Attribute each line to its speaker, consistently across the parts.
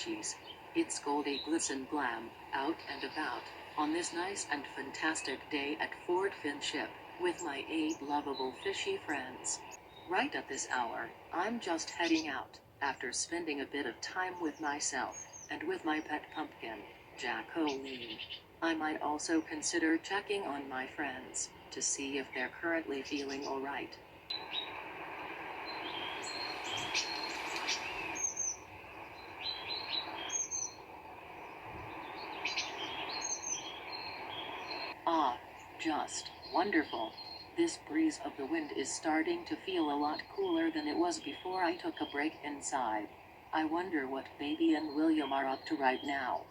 Speaker 1: fishies. It's Goldie Glisten Glam, out and about, on this nice and fantastic day at Fort Finship, with my 8 lovable fishy friends. Right at this hour, I'm just heading out, after spending a bit of time with myself, and with my pet pumpkin, Jacqueline. I might also consider checking on my friends, to see if they're currently feeling alright. Ah, just wonderful. This breeze of the wind is starting to feel a lot cooler than it was before I took a break inside. I wonder what Baby and William are up to right now.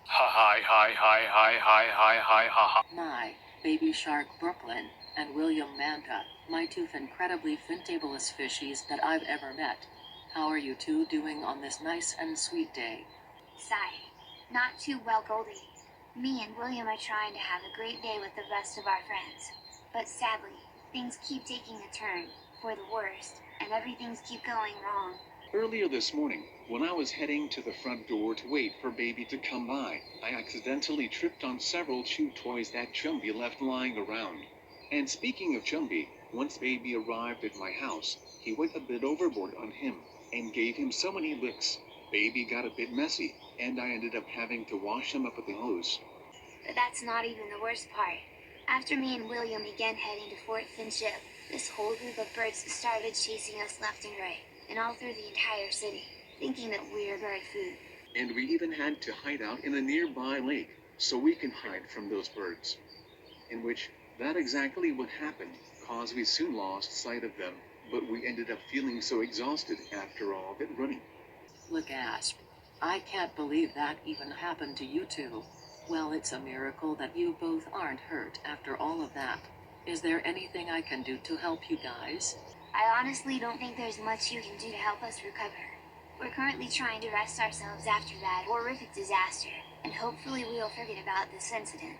Speaker 2: Hi, hi, hi, hi, hi, hi, hi, ha, ha.
Speaker 1: My Baby Shark Brooklyn and William Manta, my 2 incredibly fantabulous fishies that I've ever met. How are you 2 doing on this nice and sweet day?
Speaker 3: Sigh. Not too well, Goldie. Me and William are trying to have a great day with the rest of our friends. But sadly, things keep taking a turn, for the worst, and everything's keep going wrong.
Speaker 4: Earlier this morning, when I was heading to the front door to wait for Baby to come by, I accidentally tripped on several chew toys that Chumby left lying around. And speaking of Chumby, once Baby arrived at my house, he went a bit overboard on him, and gave him so many licks. Baby got a bit messy, and I ended up having to wash him up with the hose.
Speaker 3: But that's not even the worst part. After me and William began heading to Fort Finship, this whole group of birds started chasing us left and right, and all through the entire city, thinking that we're bird food.
Speaker 4: And we even had to hide out in a nearby lake, so we can hide from those birds. In which, that exactly what happened, cause we soon lost sight of them, but we ended up feeling so exhausted after all that running.
Speaker 1: Gasp. I can't believe that even happened to you 2. Well, it's a miracle that you both aren't hurt after all of that. Is there anything I can do to help you guys?
Speaker 3: I honestly don't think there's much you can do to help us recover. We're currently trying to rest ourselves after that horrific disaster, and hopefully we'll forget about this incident.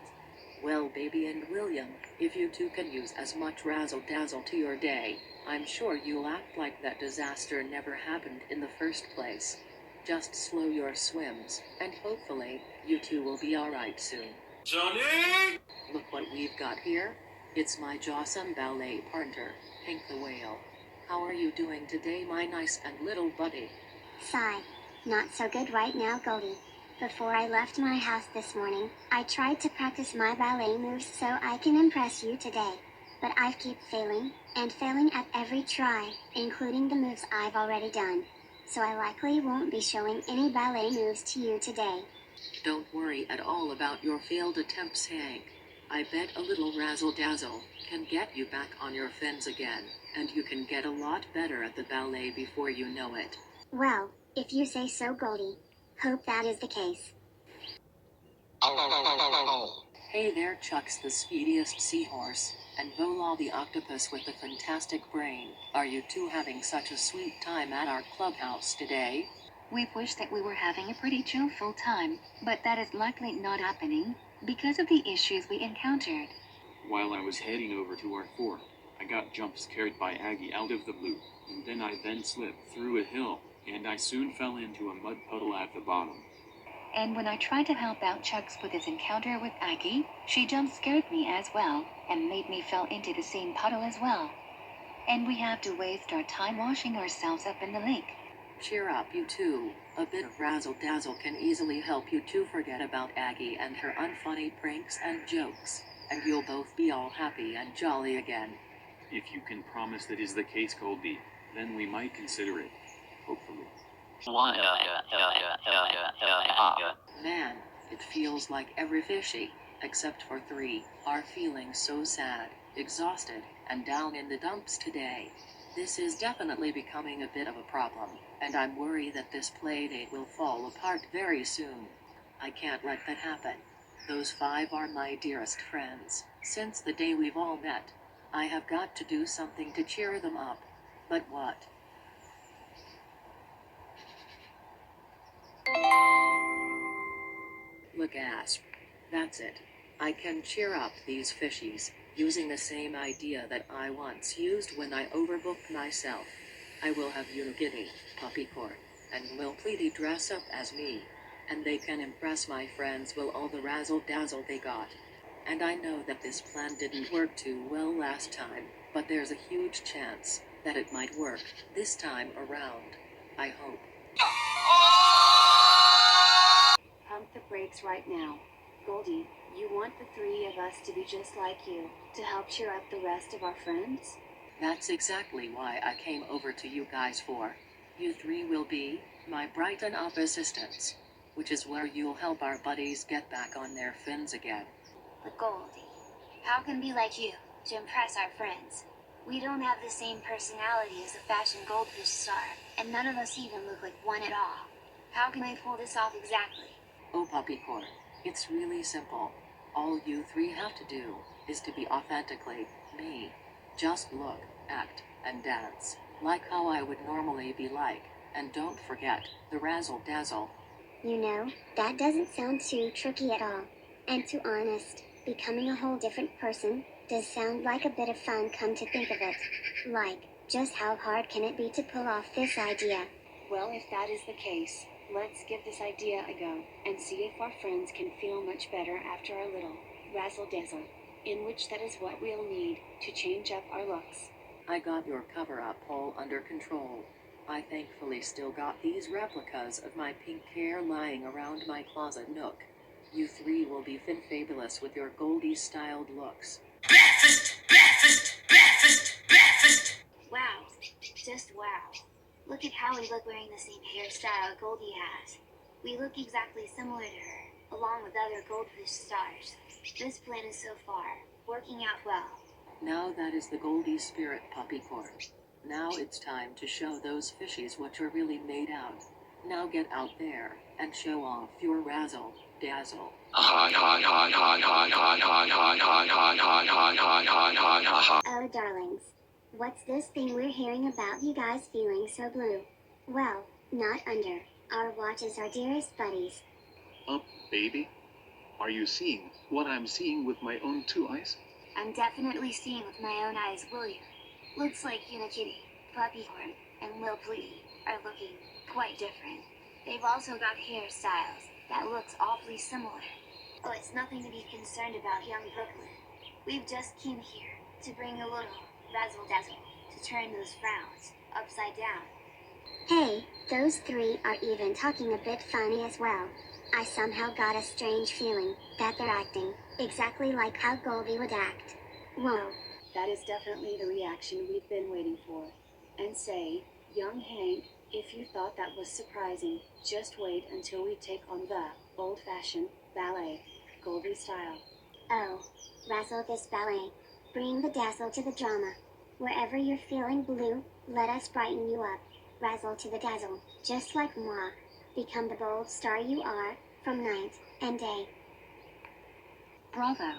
Speaker 1: Well, Baby and William, if you 2 can use as much Razzle Dazzle to your day, I'm sure you'll act like that disaster never happened in the first place. Just slow your swims, and hopefully, you 2 will be alright soon.
Speaker 2: Johnny!
Speaker 1: Look what we've got here. It's my Jawsome ballet partner, Pink the Whale. How are you doing today, my nice and little buddy?
Speaker 5: Sigh. Not so good right now, Goldie. Before I left my house this morning, I tried to practice my ballet moves so I can impress you today. But I keep failing, and failing at every try, including the moves I've already done. So I likely won't be showing any ballet moves to you today.
Speaker 1: Don't worry at all about your failed attempts, Hank. I bet a little Razzle Dazzle can get you back on your fins again, and you can get a lot better at the ballet before you know it.
Speaker 5: Well, if you say so, Goldie. Hope that is the case.
Speaker 1: Hey there, Chucks the speediest seahorse, and Vola the octopus with the fantastic brain. Are you 2 having such a sweet time at our clubhouse today?
Speaker 6: We wish that we were having a pretty joyful time, but that is likely not happening, because of the issues we encountered.
Speaker 7: While I was heading over to our fort, I got jump scared by Aggie out of the blue, and then I slipped through a hill, and I soon fell into a mud puddle at the bottom.
Speaker 6: And when I tried to help out Chucks with his encounter with Aggie, she jump scared me as well, and made me fall into the same puddle as well. And we have to waste our time washing ourselves up in the lake.
Speaker 1: Cheer up, you 2. A bit of Razzle Dazzle can easily help you 2 forget about Aggie and her unfunny pranks and jokes, and you'll both be all happy and jolly again.
Speaker 7: If you can promise that is the case, Goldie, then we might consider it. Hopefully.
Speaker 1: Man, it feels like every fishy, except for 3, are feeling so sad, exhausted, and down in the dumps today. This is definitely becoming a bit of a problem, and I'm worried that this playdate will fall apart very soon. I can't let that happen. Those 5 are my dearest friends, since the day we've all met. I have got to do something to cheer them up. But what? Gasp. That's it. I can cheer up these fishies, using the same idea that I once used when I overbooked myself. I will have Unikitty, Puppycorn, and Lil'Petey dress up as me, and they can impress my friends with all the razzle dazzle they got. And I know that this plan didn't work too well last time, but there's a huge chance that it might work this time around. I hope.
Speaker 8: Pump the brakes right now. Goldie, you want the three of us to be just like you, to help cheer up the rest of our friends?
Speaker 1: That's exactly why I came over to you guys for. You three will be my Brighten up assistants, which is where you'll help our buddies get back on their fins again.
Speaker 3: But Goldie, how can we be like you to impress our friends? We don't have the same personality as the fashion goldfish star, and none of us even look like one at all. How can I pull this off exactly?
Speaker 1: Oh, Puppycorn, it's really simple. All you three have to do is to be authentically me. Just look, act, and dance like how I would normally be like, and don't forget the Razzle Dazzle.
Speaker 5: You know, that doesn't sound too tricky at all. And to honest, becoming a whole different person does sound like a bit of fun, come to think of it. Like, just how hard can it be to pull off this idea?
Speaker 8: Well, if that is the case, let's give this idea a go, and see if our friends can feel much better after our little Razzle Dazzle, in which that is what we'll need to change up our looks.
Speaker 1: I got your cover-up all under control. I thankfully still got these replicas of my pink hair lying around my closet nook. You three will be fin-fabulous with your Goldie-styled looks.
Speaker 3: Wow, just wow. Look at how we look wearing the same hairstyle Goldie has. We look exactly similar to her, along with other goldfish stars. This plan is so far working out well.
Speaker 1: Now that is the Goldie spirit, Puppycorn. Now it's time to show those fishies what you're really made out. Now get out there and show off your Razzle Dazzle.
Speaker 2: Hi hi hi hi hi hi hi hi hi hi hi hi hi hi hi.
Speaker 5: Oh, darlings. What's this thing we're hearing about you guys feeling so blue? Well, not under our watches, our dearest buddies.
Speaker 4: Up, baby? Are you seeing what I'm seeing with my own two eyes?
Speaker 3: I'm definitely seeing with my own eyes, will you? Looks like Unikitty, Puppycorn, and Lil'Petey are looking quite different. They've also got hairstyles that looks awfully similar. Oh, it's nothing to be concerned about, young Brooklyn. We've just came here to bring a little Razzle Dazzle to turn those frowns upside down.
Speaker 5: Hey, those three are even talking a bit funny as well. I somehow got a strange feeling that they're acting exactly like how Goldie would act. Whoa.
Speaker 8: That is definitely the reaction we've been waiting for. And say, young Hank, if you thought that was surprising, just wait until we take on the old-fashioned ballet, Goldie style.
Speaker 5: Oh, Razzle this ballet. Bring the dazzle to the drama. Wherever you're feeling blue, let us brighten you up. Razzle to the dazzle, just like moi. Become the bold star you are, from night and day.
Speaker 6: Bravo.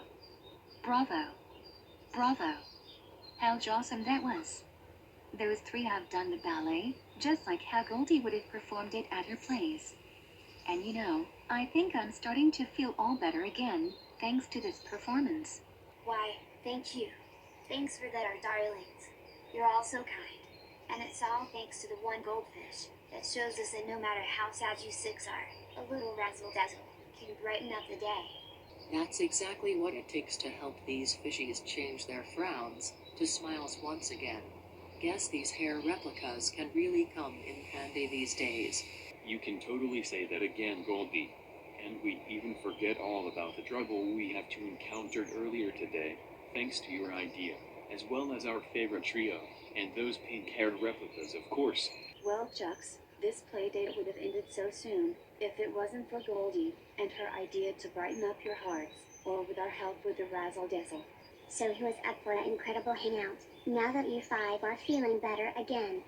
Speaker 6: Bravo. Bravo. How awesome that was. Those three have done the ballet, just like how Goldie would have performed it at her plays. And you know, I think I'm starting to feel all better again, thanks to this performance.
Speaker 3: Why, thank you. Thanks for that, our darlings. You're all so kind. And it's all thanks to the one goldfish that shows us that no matter how sad you six are, a little Razzle Dazzle can brighten up the day.
Speaker 1: That's exactly what it takes to help these fishies change their frowns to smiles once again. Guess these hair replicas can really come in handy these days.
Speaker 7: You can totally say that again, Goldie. And we even forget all about the trouble we have to encountered earlier today, thanks to your idea, as well as our favorite trio, and those pink-haired replicas, of course.
Speaker 8: Well, Chucks, this play date would have ended so soon if it wasn't for Goldie and her idea to brighten up your hearts, or with our help with the Razzle Dazzle.
Speaker 5: So he was up for an incredible hangout, now that you five are feeling better again.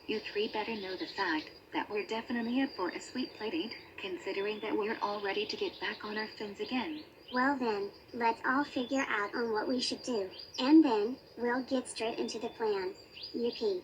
Speaker 6: You three better know the fact that we're definitely up for a sweet playdate, considering that we're all ready to get back on our fins again.
Speaker 5: Well then, let's all figure out on what we should do, and then we'll get straight into the plan. Yippee.